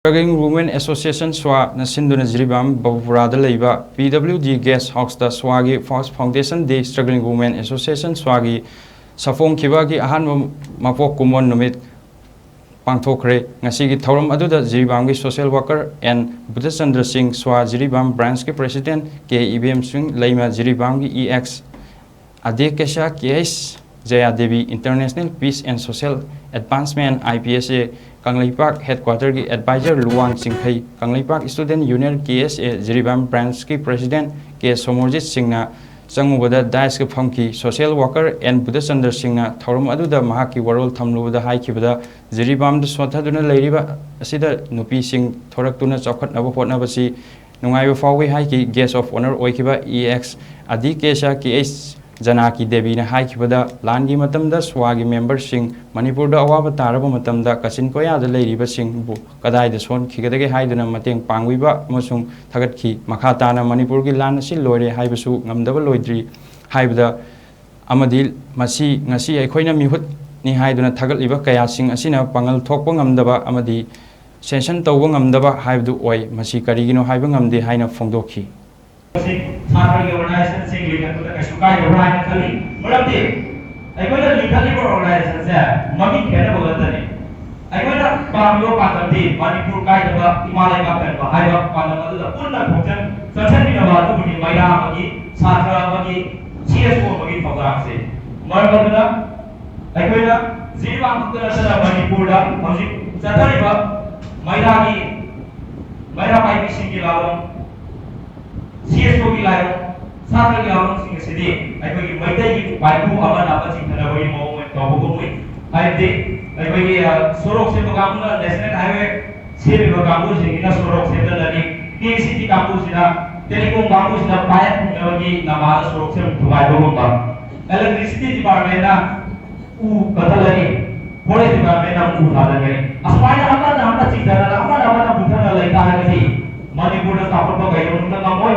Struggling Women Association SWA na SINDUNA JIRIBAM BABUPARA LEIBA PWD Guest House da SWA gi First Foundation Day Struggling Women Association SWA gi Safongkhiba gi Ahanba Mapok Kumon Numit Pangthokkhre ngasi gi thoram aduda JIRIBAM gi Social Worker and Buddha Singh SWA JIRIBAM Branch ki President ke IBM Singh LEIBA JIRIBAM gi EX Adekesha KS Jaya Devi International Peace and Social Advancement IPSA Kanglaipak Headquarter ki Advisor Luang Singthai Kanglaipak Student Union KSA JIRIBAM Branch ki President K Somorjit Singh na Sangubada Dais ki Phangki Social Worker and Buddha Singh na thorum aduda mahaki warol thamlubada haikibada JIRIBAM da swathaduna leiriba asida nupi sing thoraktuna chawkhatnaba hotnabasi nungaiba fawi haiki Guest of Honor oikiba EX Adikesha KS Janaki Devi na haikibada langi matamda swagi members sing manipur da awaba taraba matamda kasin koya da leiriba sing bu kadai da son khigadage haiduna mateng pangwiba amasung thagatki makha na manipur gi lan asi loire haibasu ngamdaba loidri haibada amadi masi ngasi aikhoina mihut ni haiduna thagatliba kaya sing asina pangal thokpa ngamdaba amadi session tawba ngamdaba haibdu oi masi karigino haiba ngamde haina phongdokhi organization sing link to the Kashukai organization I got a legal organization, Mami Kenabogani. I got a Bamio Patati, Manipur Kaidaba, Himalaya, Haiba, Panama, Puna Putan, certainly about to be Maida Magi, Satra Magi, CSO Magi Fogaxi. Marabana, I got a Ziva Manipura, Magi, Satariba, Maidagi, Maida Pai Singilam. CSO की live साथ लगे आलों सिंह सिद्धि आई कोई मैत्रे की बाइकू oven आपस सिंह ना वही मोह में टॉप को मुई आई दे आई कोई सोरोक से तो काम ना नेशनल हाईवे से भी वो काम सिंह ना सोरोक से तो लगी PCT काम सिंह टेलीकॉम काम सिंह पायत लगी नमाज सोरोक से दुबाई को होता इलेक्ट्रिसिटी डिपार्टमेंट ना उ कथा लगी फॉरेस्ट डिपार्टमेंट ना उ उठा लगे अस्पाइना हमना चिंता ना हमना बुझा ना लेता है कि मणिपुर का साफल को गई उनका मोई